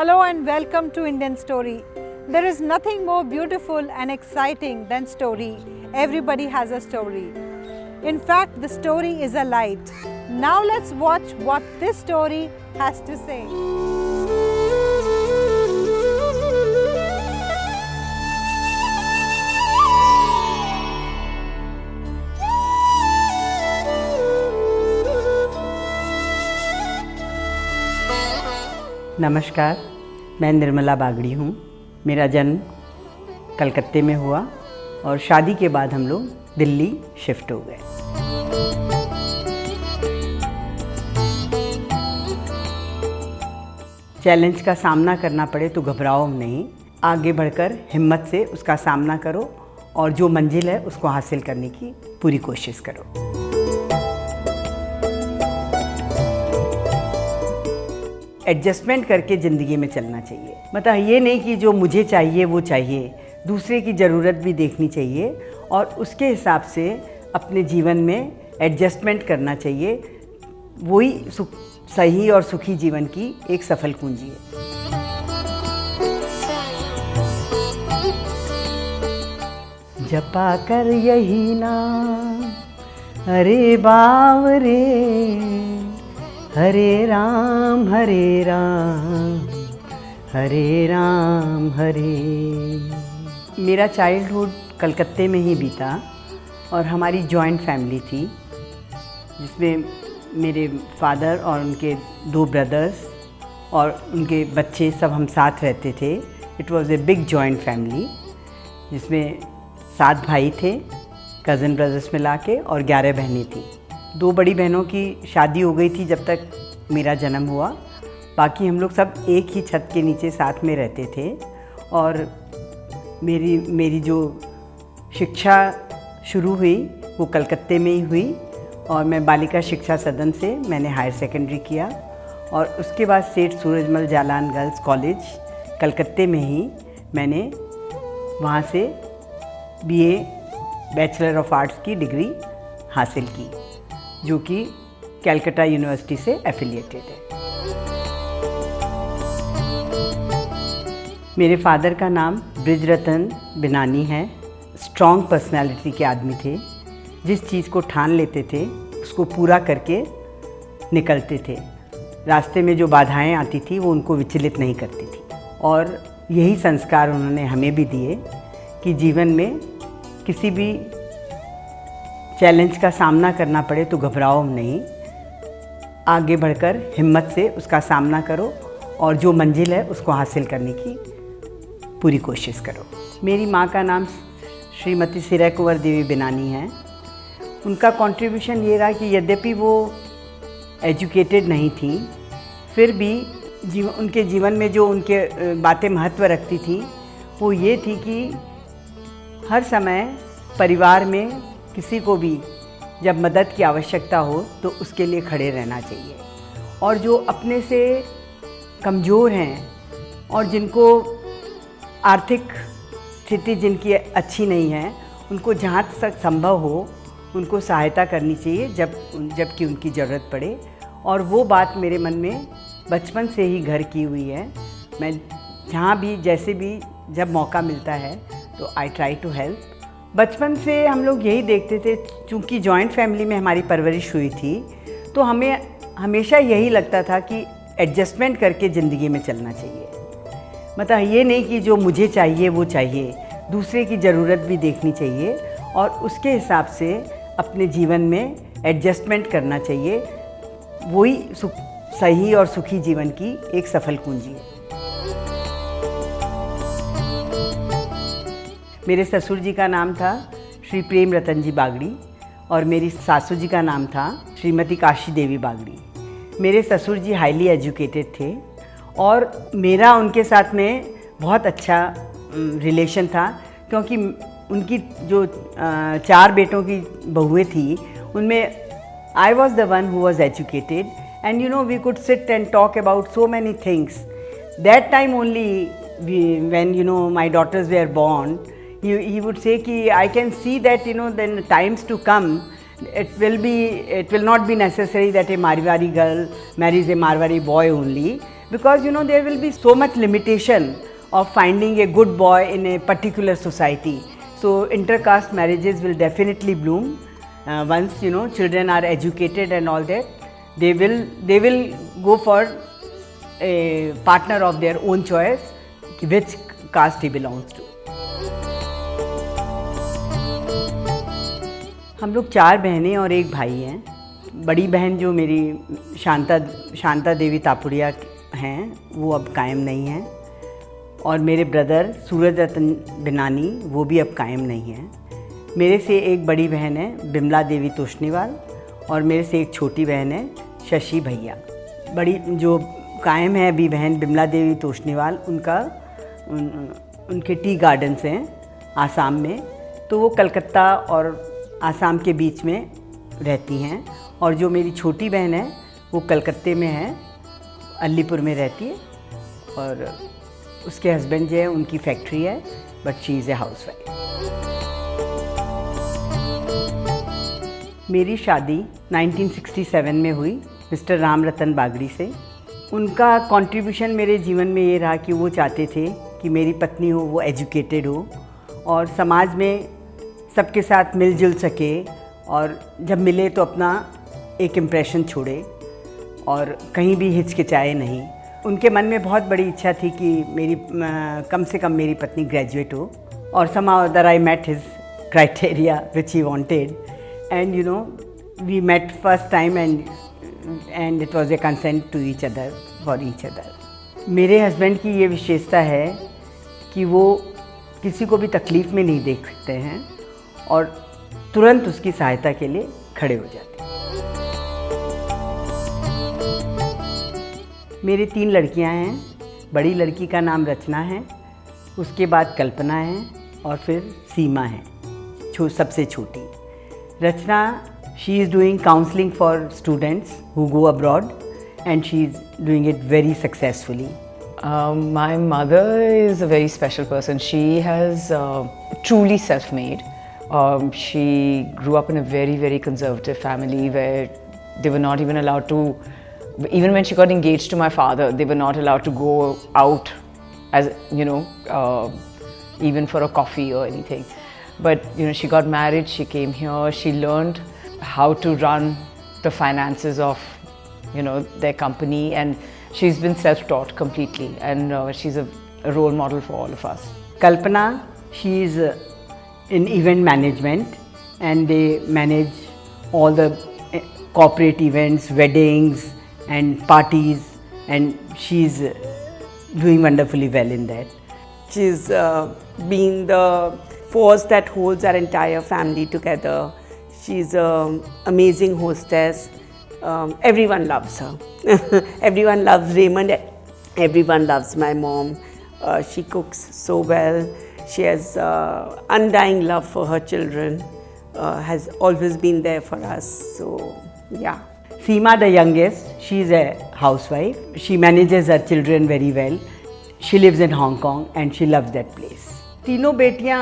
Hello and welcome to Indian Story. There is nothing more beautiful and exciting than story. Everybody has a story. In fact, the story is a light. Now let's watch what this story has to say. नमस्कार, मैं निर्मला बागड़ी हूँ। मेरा जन्म कलकत्ते में हुआ और शादी के बाद हम लोग दिल्ली शिफ्ट हो गए। चैलेंज का सामना करना पड़े तो घबराओ नहीं, आगे बढ़कर हिम्मत से उसका सामना करो और जो मंजिल है उसको हासिल करने की पूरी कोशिश करो। एडजस्टमेंट करके ज़िंदगी में चलना चाहिए। मतलब ये नहीं कि जो मुझे चाहिए वो चाहिए, दूसरे की ज़रूरत भी देखनी चाहिए और उसके हिसाब से अपने जीवन में एडजस्टमेंट करना चाहिए। वही सही और सुखी जीवन की एक सफल कुंजी है। जपा कर यही नाम अरे बावरे, हरे राम हरे राम हरे राम हरे। मेरा चाइल्डहुड कलकत्ते में ही बीता और हमारी जॉइंट फैमिली थी जिसमें मेरे फादर और उनके 2 ब्रदर्स और उनके बच्चे सब हम साथ रहते थे। It was a big joint family जिसमें 7 भाई थे, कज़न ब्रदर्स मिला के, और 11 बहनें थी। 2 बड़ी बहनों की शादी हो गई थी जब तक मेरा जन्म हुआ। बाकी हम लोग सब एक ही छत के नीचे साथ में रहते थे। और मेरी जो शिक्षा शुरू हुई वो कलकत्ते में ही हुई और मैं बालिका शिक्षा सदन से मैंने हायर सेकेंडरी किया और उसके बाद सेठ सूरजमल जालान गर्ल्स कॉलेज कलकत्ते में ही मैंने वहाँ से BA बैचलर ऑफ आर्ट्स की डिग्री हासिल की, जो कि कैलकाटा यूनिवर्सिटी से एफिलिएटेड है। मेरे फादर का नाम ब्रिजरतन बिनानी है। स्ट्रॉन्ग पर्सनालिटी के आदमी थे। जिस चीज़ को ठान लेते थे उसको पूरा करके निकलते थे। रास्ते में जो बाधाएं आती थी वो उनको विचलित नहीं करती थी। और यही संस्कार उन्होंने हमें भी दिए कि जीवन में किसी भी चैलेंज का सामना करना पड़े तो घबराओ नहीं, आगे बढ़कर हिम्मत से उसका सामना करो और जो मंजिल है उसको हासिल करने की पूरी कोशिश करो। मेरी माँ का नाम श्रीमती सिरय कुंवर देवी बिनानी है। उनका कंट्रीब्यूशन ये रहा कि यद्यपि वो एजुकेटेड नहीं थी, फिर भी उनके जीवन में जो उनके बातें महत्व रखती थी वो ये थी कि हर समय परिवार में किसी को भी जब मदद की आवश्यकता हो तो उसके लिए खड़े रहना चाहिए। और जो अपने से कमज़ोर हैं और जिनको आर्थिक स्थिति जिनकी अच्छी नहीं है, उनको जहाँ तक संभव हो उनको सहायता करनी चाहिए जबकि उनकी ज़रूरत पड़े। और वो बात मेरे मन में बचपन से ही घर की हुई है। मैं जहाँ भी जैसे भी जब मौका मिलता है तो आई ट्राई टू हेल्प। बचपन से हम लोग यही देखते थे, चूँकि जॉइंट फैमिली में हमारी परवरिश हुई थी तो हमें हमेशा यही लगता था कि एडजस्टमेंट करके ज़िंदगी में चलना चाहिए। मतलब ये नहीं कि जो मुझे चाहिए वो चाहिए, दूसरे की ज़रूरत भी देखनी चाहिए और उसके हिसाब से अपने जीवन में एडजस्टमेंट करना चाहिए। वही सही और सुखी जीवन की एक सफल कुंजी है। मेरे ससुर जी का नाम था श्री प्रेम रतन जी बागड़ी और मेरी सासू जी का नाम था श्रीमती काशी देवी बागड़ी। मेरे ससुर जी हाईली एजुकेटेड थे और मेरा उनके साथ में बहुत अच्छा रिलेशन था, क्योंकि उनकी जो 4 बेटों की बहुएं थी उनमें I was the one who was educated and we could sit and talk about so many things. That time only when my daughters were born, he would say कि I can see that then the times to come it will not be necessary that a Marwari girl marries a Marwari boy only. because you know there will be so much limitation of finding a good boy in a particular society. So intercaste marriages will definitely bloom once you know children are educated and all that. They will go for a partner of their own choice, which caste he belongs to. हम लोग 4 बहनें और 1 भाई हैं। बड़ी बहन जो मेरी शांता देवी तापुड़िया हैं वो अब कायम नहीं हैं, और मेरे ब्रदर सूरज रतन बिनानी वो भी अब कायम नहीं हैं। मेरे से एक बड़ी बहन है बिमला देवी तोष्णीवाल, और मेरे से एक छोटी बहन है शशि भैया। बड़ी जो कायम है अभी बहन बिमला देवी तोष्णीवाल, उनके टी गार्डन्स हैं आसाम में, तो वो कलकत्ता और आसाम के बीच में रहती हैं। और जो मेरी छोटी बहन है वो कलकत्ते में है, अलीपुर में रहती है, और उसके हस्बैंड जो है उनकी फैक्ट्री है, but she is a housewife. मेरी शादी 1967 में हुई मिस्टर राम रतन बागड़ी से। उनका कंट्रीब्यूशन मेरे जीवन में ये रहा कि वो चाहते थे कि मेरी पत्नी हो वो एजुकेटेड हो और समाज में सबके साथ मिलजुल सके, और जब मिले तो अपना एक इम्प्रेशन छोड़े और कहीं भी हिचकिचाए नहीं। उनके मन में बहुत बड़ी इच्छा थी कि मेरी कम से कम मेरी पत्नी ग्रेजुएट हो, और somehow that I met his criteria which he wanted, and you know we met first time and it was a consent to each other for each other. मेरे हस्बैंड की ये विशेषता है कि वो किसी को भी तकलीफ़ में नहीं देखते हैं और तुरंत उसकी सहायता के लिए खड़े हो जाते हैं। मेरी 3 लड़कियां हैं। बड़ी लड़की का नाम रचना है, उसके बाद कल्पना है, और फिर सीमा है सबसे छोटी। Rachna, she is doing counselling for students who go abroad, and she is doing it very successfully. My mother is a very special person. She has truly self-made. She grew up in a very, very conservative family where they were not even allowed to, even when she got engaged to my father, they were not allowed to go out as, you know, even for a coffee or anything. But, you know, she got married, she came here, she learned how to run the finances of, you know, their company, and she's been self-taught completely, and she's a role model for all of us. Kalpana, she is in event management, and they manage all the corporate events, weddings and parties, and she's doing wonderfully well in that. She's been the force that holds our entire family together. She's an amazing hostess. Everyone loves her. Everyone loves Raymond. Everyone loves my mom. She cooks so well. She has undying love for her children. Has always been there for us. So, yeah. Seema, the youngest, she is a housewife. She manages her children very well. She lives in Hong Kong and she loves that place. तीनों बेटियां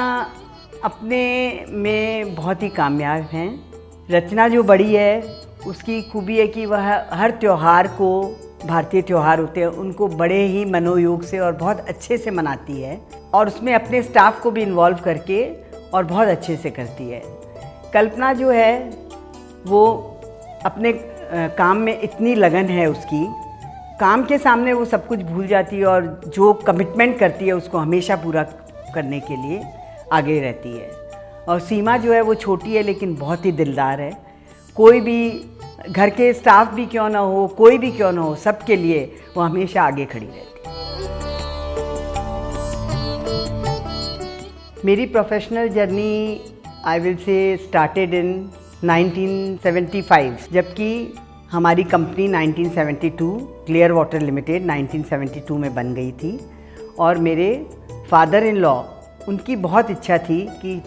अपने में बहुत ही कामयाब हैं। रचना जो बड़ी है उसकी खूबी है कि वह हर त्यौहार को, भारतीय त्यौहार होते हैं उनको बड़े ही मनोयोग से और बहुत अच्छे से मनाती है, और उसमें अपने स्टाफ को भी इन्वॉल्व करके और बहुत अच्छे से करती है। कल्पना जो है वो अपने काम में इतनी लगन है उसकी, काम के सामने वो सब कुछ भूल जाती है और जो कमिटमेंट करती है उसको हमेशा पूरा करने के लिए आगे रहती है। और सीमा जो है वो छोटी है लेकिन बहुत ही दिलदार है। कोई भी घर के स्टाफ भी क्यों ना हो, कोई भी क्यों ना हो, सबके लिए वो हमेशा आगे खड़ी रहती है। मेरी professional journey I will say started in 1975, जबकि हमारी कंपनी 1972 क्लियर वाटर लिमिटेड 1972 में बन गई थी। और मेरे फादर इन लॉ, उनकी बहुत इच्छा थी कि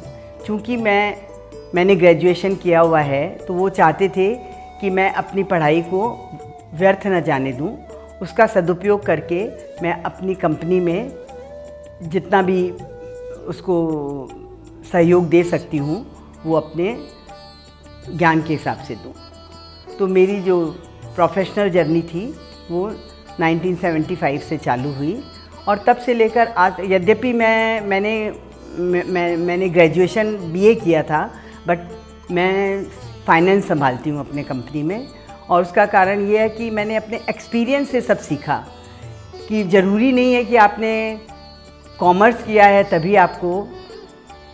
चूँकि मैंने ग्रेजुएशन किया हुआ है तो वो चाहते थे कि मैं अपनी पढ़ाई को व्यर्थ न जाने दूं, उसका सदुपयोग करके मैं अपनी कंपनी में जितना भी उसको सहयोग दे सकती हूँ वो अपने ज्ञान के हिसाब से दूँ। तो मेरी जो प्रोफेशनल जर्नी थी वो 1975 से चालू हुई और तब से लेकर आज, यद्यपि मैंने ग्रेजुएशन बीए किया था, बट मैं फाइनेंस संभालती हूँ अपने कंपनी में। और उसका कारण ये है कि मैंने अपने एक्सपीरियंस से सब सीखा कि ज़रूरी नहीं है कि आपने कॉमर्स किया है तभी आपको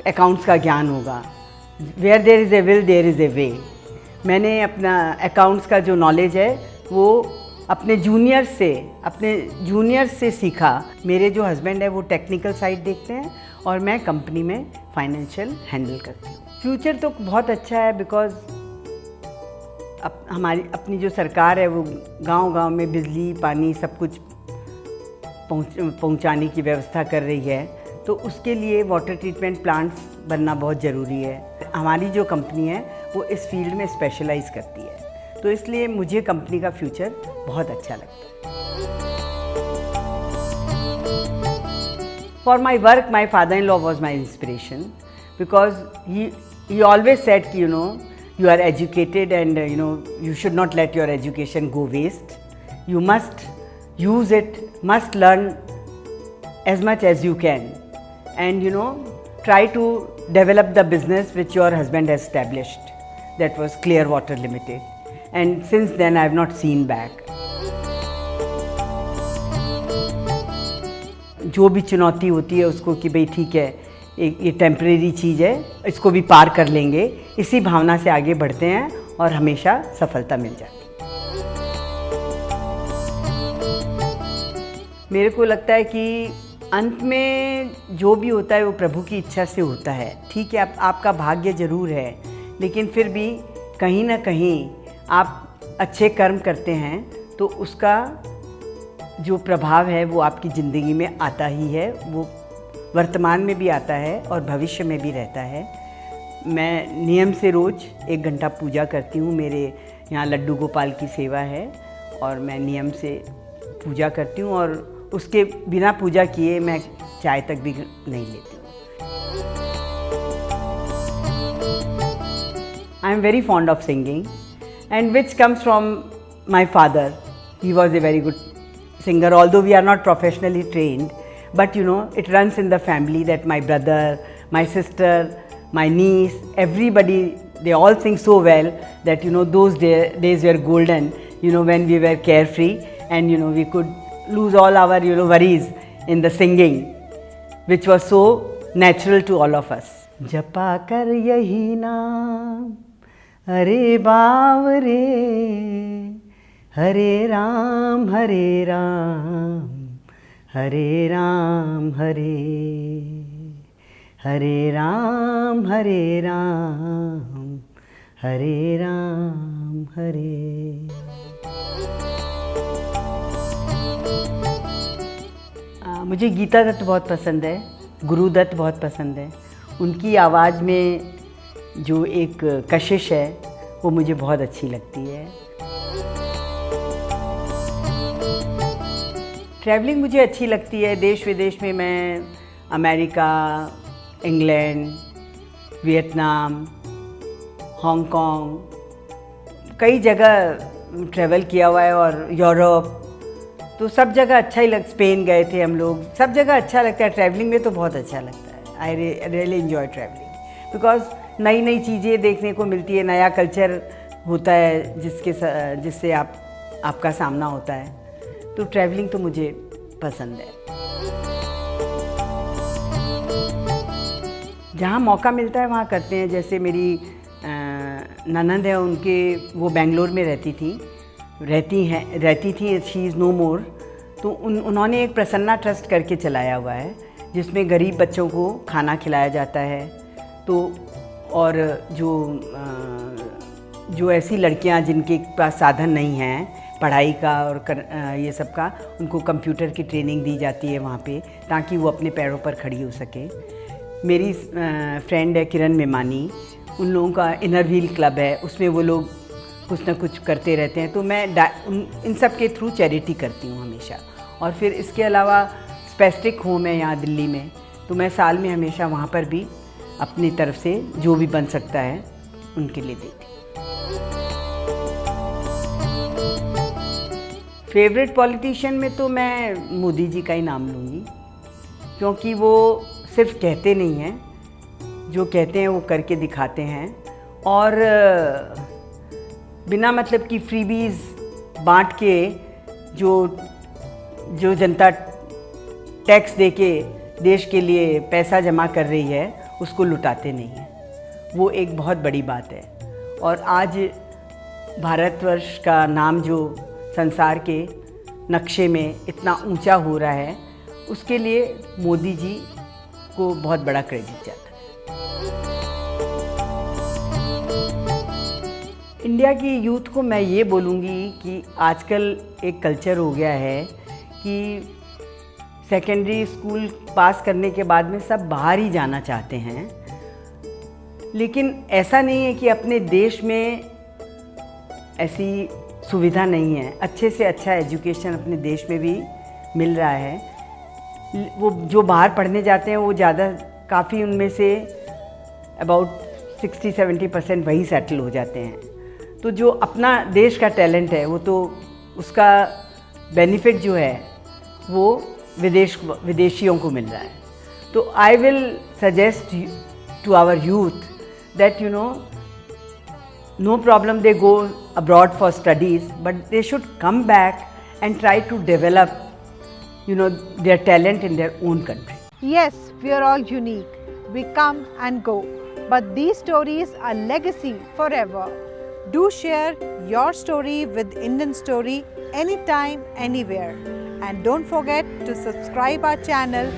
अकाउंट्स का ज्ञान होगा। Where there is a will there is a way. मैंने अपना अकाउंट्स का जो नॉलेज है वो अपने जूनियर्स से सीखा। मेरे जो हस्बैंड है वो टेक्निकल साइड देखते हैं और मैं कंपनी में फाइनेंशियल हैंडल करती हूँ। फ्यूचर तो बहुत अच्छा है, बिकॉज़ हमारी अपनी जो सरकार है वो गांव-गांव में बिजली पानी सब कुछ पहुंचाने की व्यवस्था कर रही है, तो उसके लिए वाटर ट्रीटमेंट प्लांट्स बनना बहुत ज़रूरी है। हमारी जो कंपनी है वो इस फील्ड में स्पेशलाइज़ करती है, तो इसलिए मुझे कंपनी का फ्यूचर बहुत अच्छा लगता है। For my work my father in law was my inspiration, because he always said कि you are educated and you should not let your education go waste. You must use it, must learn as much as you can, and try to develop the business which your husband has established. That was Clearwater Limited, and since then I have not seen back. जो भी चुनौती होती है उसको कि भाई ठीक है, ये टेम्परेरी चीज़ है, इसको भी पार कर लेंगे, इसी भावना से आगे बढ़ते हैं और हमेशा सफलता मिल जाती है। मेरे को लगता है कि अंत में जो भी होता है वो प्रभु की इच्छा से होता है। ठीक है, आपका भाग्य ज़रूर है, लेकिन फिर भी कहीं ना कहीं आप अच्छे कर्म करते हैं तो उसका जो प्रभाव है वो आपकी ज़िंदगी में आता ही है। वो वर्तमान में भी आता है और भविष्य में भी रहता है। मैं नियम से रोज़ 1 घंटा पूजा करती हूँ। मेरे यहाँ लड्डू गोपाल की सेवा है और मैं नियम से पूजा करती हूँ, और उसके बिना पूजा किए मैं चाय तक भी नहीं लेती हूँ। I am very fond of singing and which comes from my father. He was a very good singer, although we are not professionally trained, but it runs in the family that my brother, my sister, my niece, everybody, they all sing so well that those days were golden, when we were carefree and we could lose all our worries in the singing, which was so natural to all of us. जपा कर यही नाम अरे बावरे, हरे राम हरे राम हरे राम हरे राम हरे राम हरे राम हरे। मुझे गीता दत्त बहुत पसंद है, गुरु दत्त बहुत पसंद है। उनकी आवाज़ में जो एक कशिश है वो मुझे बहुत अच्छी लगती है। ट्रैवलिंग मुझे अच्छी लगती है। देश विदेश में मैं अमेरिका, इंग्लैंड, वियतनाम, हांगकांग, कई जगह ट्रैवल किया हुआ है, और यूरोप, तो सब जगह अच्छा ही स्पेन गए थे हम लोग। सब जगह अच्छा लगता है, ट्रैवलिंग में तो बहुत अच्छा लगता है। I really enjoy travelling because नई नई चीज़ें देखने को मिलती है, नया कल्चर होता है जिससे आपका सामना होता है। तो ट्रैवलिंग तो मुझे पसंद है। जहाँ मौका मिलता है वहाँ करते हैं। जैसे मेरी ननंद है, वो बेंगलोर में रहती थी, शी इज़ नो मोर। तो उन्होंने एक प्रसन्ना ट्रस्ट करके चलाया हुआ है जिसमें गरीब बच्चों को खाना खिलाया जाता है। तो और जो ऐसी लड़कियाँ जिनके पास साधन नहीं हैं पढ़ाई का और ये सब का, उनको कंप्यूटर की ट्रेनिंग दी जाती है वहाँ पे, ताकि वो अपने पैरों पर खड़ी हो सके। मेरी फ्रेंड है किरण मेमानी, उन लोगों का इनर व्हील क्लब है, उसमें वो लोग कुछ ना कुछ करते रहते हैं। तो मैं इन सब के थ्रू चैरिटी करती हूँ हमेशा। और फिर इसके अलावा स्पेसिफिक होम है यहाँ दिल्ली में, तो मैं साल में हमेशा वहाँ पर भी अपनी तरफ से जो भी बन सकता है उनके लिए देती हूँ। फेवरेट पॉलिटिशियन में तो मैं मोदी जी का ही नाम लूँगी, क्योंकि वो सिर्फ कहते नहीं हैं, जो कहते हैं वो करके दिखाते हैं। और बिना मतलब की फ्रीबीज बांट के जो जनता टैक्स दे के देश के लिए पैसा जमा कर रही है उसको लुटाते नहीं हैं, वो एक बहुत बड़ी बात है। और आज भारतवर्ष का नाम जो संसार के नक्शे में इतना ऊंचा हो रहा है, उसके लिए मोदी जी को बहुत बड़ा क्रेडिट जाता है। इंडिया की यूथ को मैं ये बोलूँगी कि आजकल एक कल्चर हो गया है कि सेकेंडरी स्कूल पास करने के बाद में सब बाहर ही जाना चाहते हैं, लेकिन ऐसा नहीं है कि अपने देश में ऐसी सुविधा नहीं है। अच्छे से अच्छा एजुकेशन अपने देश में भी मिल रहा है। वो जो बाहर पढ़ने जाते हैं वो ज़्यादा काफ़ी उनमें से अबाउट 60-70% वही सेटल हो जाते हैं। तो जो अपना देश का टैलेंट है वो तो उसका बेनिफिट जो है वो विदेशियों को मिल रहा है। तो I will suggest to our youth that no problem they go abroad for studies, but they should come back and try to develop their talent in their own country. Yes, we are all unique. We come and go, but these stories are legacy forever. Do share your story with Indian Story anytime, anywhere. And don't forget to subscribe our channel